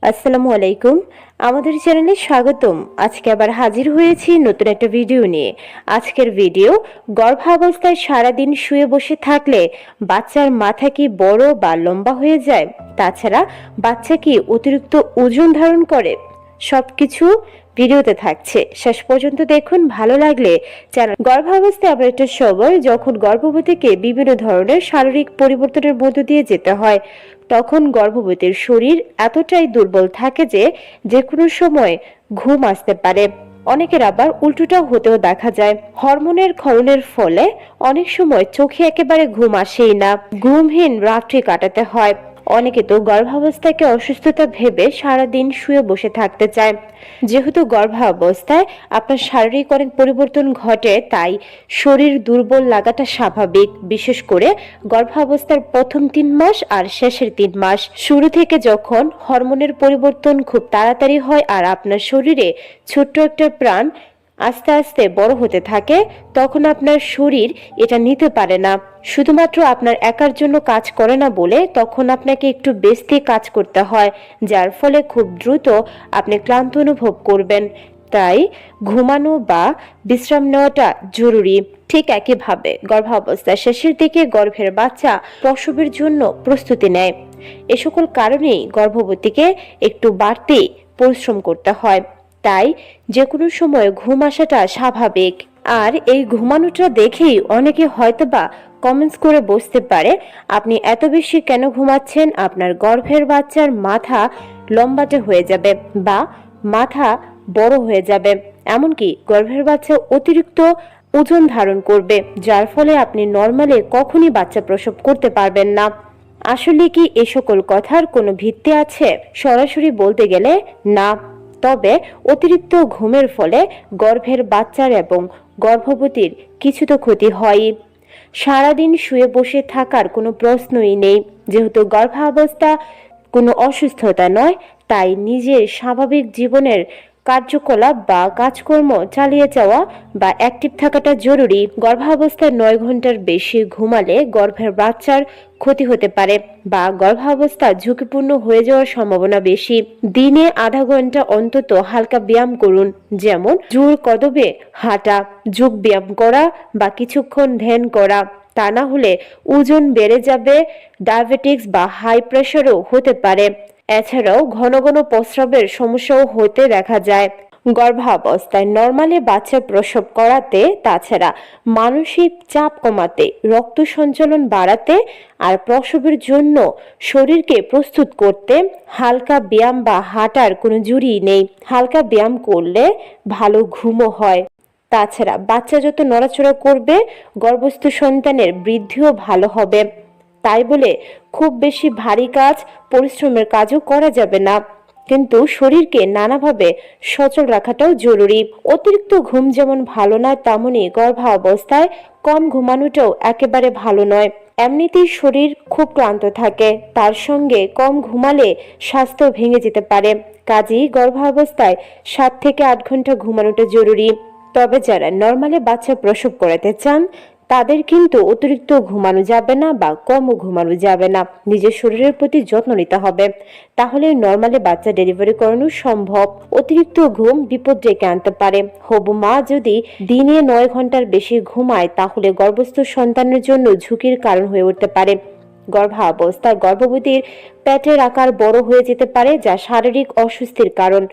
আসসালামু আলাইকুম। আমাদের চ্যানেলে স্বাগতম। আজকে আবার হাজির হয়েছি নতুন একটা ভিডিও নিয়ে। আজকের ভিডিও, গর্ভাবস্থায় সারাদিন শুয়ে বসে থাকলে বাচ্চার মাথা কি বড় বা লম্বা হয়ে যায়? তাছাড়া বাচ্চা কি অতিরিক্ত ওজন ধারণ করে? সবকিছু ভিডিওতে থাকছে, শেষ পর্যন্ত দেখুন। ভালো লাগলে চ্যানেল। গর্ভাবস্থায় এমন একটা সময় যখন গর্ভবতীকে বিভিন্ন ধরনের শারীরিক পরিবর্তনের মধ্য দিয়ে যেতে হয়। তখন গর্ভবতীর শরীর এতটাই দুর্বল থাকে যে যে কোনো সময় ঘুম আসতে পারে। অনেকের আবার উল্টোটাও হতেও দেখা যায়। হরমোনের ক্ষরণের ফলে অনেক সময় চোখে একেবারে ঘুম আসেই না, ঘুমহীন রাত্রি কাটাতে হয়। অনেকে তো গর্ভাবস্থাকে অসুস্থতা ভেবে সারাদিন শুয়ে বসে থাকতে চায়। যেহেতু গর্ভাবস্থায় আপনার শারীরিক অনেক পরিবর্তন ঘটে, তাই শরীর দুর্বল লাগাটা স্বাভাবিক। বিশেষ করে গর্ভাবস্থার প্রথম 3 মাস আর শেষের 3 মাস। শুরু থেকে যখন হরমোনের পরিবর্তন খুব তাড়াতাড়ি হয় আর আপনার শরীরে ছোট্ট একটা প্রাণ আস্তে আস্তে বড় হতে থাকে, তখন আপনার শরীর এটা নিতে পারে না। শুধুমাত্র আপনার একার জন্য কাজ করে না বলে তখন আপনাকে একটু বেশি কাজ করতে হয়, যার ফলে খুব দ্রুত আপনি ক্লান্ত অনুভব করবেন। তাই ঘুমানো বা বিশ্রাম নেওয়াটা জরুরি। ঠিক একইভাবে গর্ভাবস্থার শেষের দিকে গর্ভের বাচ্চা প্রসবের জন্য প্রস্তুতি নেয়। এ সকল কারণেই গর্ভবতীকে একটু বাড়তি পরিশ্রম করতে হয়। তাই যে কোনো সময় ঘুম আসাটা স্বাভাবিক। আর এই ঘুমানোটা দেখেই অনেকে হয়তোবা কমেন্টস করে বসতে পারে, আপনি এত বেশি কেন ঘুমাচ্ছেন? আপনার গর্ভের বাচ্চার মাথা লম্বাটে হয়ে যাবে বা মাথা বড় হয়ে যাবে, এমনকি গর্ভের বাচ্চা অতিরিক্ত ওজন ধারণ করবে, যার ফলে আপনি নর্মালি কখনই বাচ্চা প্রসব করতে পারবেন না। আসলে কি এ সকল কথার কোনো ভিত্তি আছে? সরাসরি বলতে গেলে না। তবে অতিরিক্ত ঘুমের ফলে গর্ভের বাচ্চার এবং গর্ভবতীর কিছু তো ক্ষতি হয়ই। সারাদিন শুয়ে বসে থাকার কোনো প্রশ্নই নেই। যেহেতু গর্ভাবস্থা কোনো অসুস্থতা নয়, তাই নিজের স্বাভাবিক জীবনের কার্যকলাপ বা কাজকর্ম চালিয়ে যাওয়া বা অ্যাক্টিভ থাকাটা জরুরি। গর্ভাবস্থায় 9 ঘন্টার বেশি ঘুমালে গর্ভের বাচ্চার ক্ষতি হতে পারে বা গর্ভাবস্থা ঝুঁকিপূর্ণ হয়ে যাওয়ার সম্ভাবনা বেশি। দিনে আধা ঘন্টা অন্তত হালকা ব্যায়াম করুন, যেমন জোর কদমে হাঁটা, যোগ ব্যায়াম করা বা কিছুক্ষণ ধ্যান করা। তা না হলে ওজন বেড়ে যাবে, ডায়াবেটিক্স বা হাই প্রেশারও হতে পারে। এছাড়াও ঘন ঘন প্রস্রাবের সমস্যাও হতে দেখা যায় গর্ভাবস্থায়। নরমালি বাচ্চা প্রসব করাতে, তাছাড়া মানসিক চাপ কমাতে, রক্ত সঞ্চালন বাড়াতে আর প্রসবের জন্য শরীরকে প্রস্তুত করতে হালকা ব্যায়াম বা হাঁটার কোনো জুড়ি নেই। হালকা ব্যায়াম করলে ভালো ঘুমও হয়। তাছাড়া বাচ্চা যত নড়াচড়া করবে, গর্ভস্থ সন্তানের বৃদ্ধিও ভালো হবে। তাই বলে খুব বেশি ভারী কাজ, পরিশ্রমের কাজও করা যাবে না, কিন্তু শরীরকে নানাভাবে সচল রাখাটাও জরুরি। অতিরিক্ত ঘুম যেমন ভালো না, তেমনি গর্ভাবস্থায় কম ঘুমানোটাও একেবারে ভালো নয়। এমনিতেই শরীর খুব ক্লান্ত থাকে, তার সঙ্গে কম ঘুমালে স্বাস্থ্য ভেঙে যেতে পারে। কাজেই গর্ভাবস্থায় 7 থেকে 8 ঘন্টা ঘুমানোটা জরুরি। তবে যারা নরমালি বাচ্চা প্রসব করাতে চান, তাদের কিন্তু অতিরিক্ত ঘুমানো যাবে না বা কমও ঘুমানো যাবে না। নিজের শরীরের প্রতি যত্ন নিতে হবে, তাহলে নরমালি বাচ্চা ডেলিভারি করানো সম্ভব। অতিরিক্ত ঘুম বিপদ ডেকে আনতে পারে। হবু মা যদি দিনে 9 ঘন্টার বেশি ঘুমায়, তাহলে গর্ভস্থ সন্তানের জন্য ঝুঁকির কারণ হয়ে উঠতে পারে। গর্ভাবস্থায় গর্ভবতীর পেটের আকার বড় হয়ে যেতে পারে, যা শারীরিক অস্বস্তির কারণ,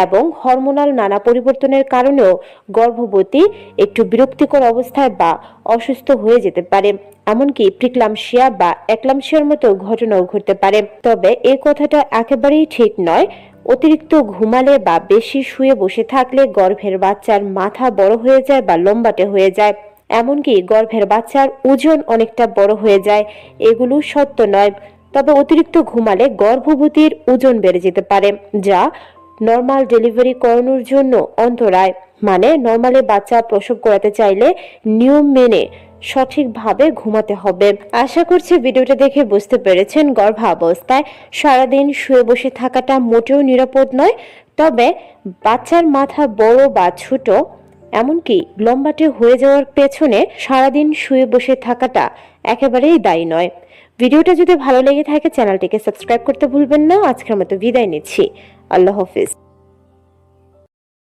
এবং হরমোনাল নানা পরিবর্তনের কারণেও গর্ভবতী একটু বিরক্তিকর অবস্থায় বা অসুস্থ হয়ে যেতে পারে। এমনকি প্রিক্লাম্পসিয়া বা একলাম্পসিয়ার মতো ঘটনাও ঘটতে পারে। তবে এই কথাটা একেবারেই ঠিক নয়। অতিরিক্ত ঘুমালে বা বেশি শুয়ে বসে থাকলে গর্ভের বাচ্চার মাথা বড় হয়ে যায় বা লম্বাটে হয়ে যায়, এমনকি গর্ভের বাচ্চার ওজন অনেকটা বড় হয়ে যায়। এগুলো সত্য নয়। তবে অতিরিক্ত ঘুমালে গর্ভবতীর ওজন বেড়ে যেতে পারে, যা নর্মাল ডেলিভারি করানোর জন্য অন্তরায়। মানে নর্মালি বাচ্চা প্রসব করাতে চাইলে নিয়ম মেনে সঠিকভাবে ঘুমাতে হবে। আশা করছি ভিডিওটা দেখে বুঝতে পেরেছেন, গর্ভাবস্থায় সারাদিন শুয়ে বসে থাকাটা মোটেও নিরাপদ নয়। তবে বাচ্চার মাথা বড় বা ছোট, এমনকি লম্বাটে হয়ে যাওয়ার পেছনে সারাদিন শুয়ে বসে থাকাটা একেবারেই দায়ী নয়। ভিডিওটা যদি ভালো লেগে থাকে চ্যানেলটিকে সাবস্ক্রাইব করতে ভুলবেন না। আজকের মতো বিদায় নিচ্ছি। আল্লাহ হাফেজ।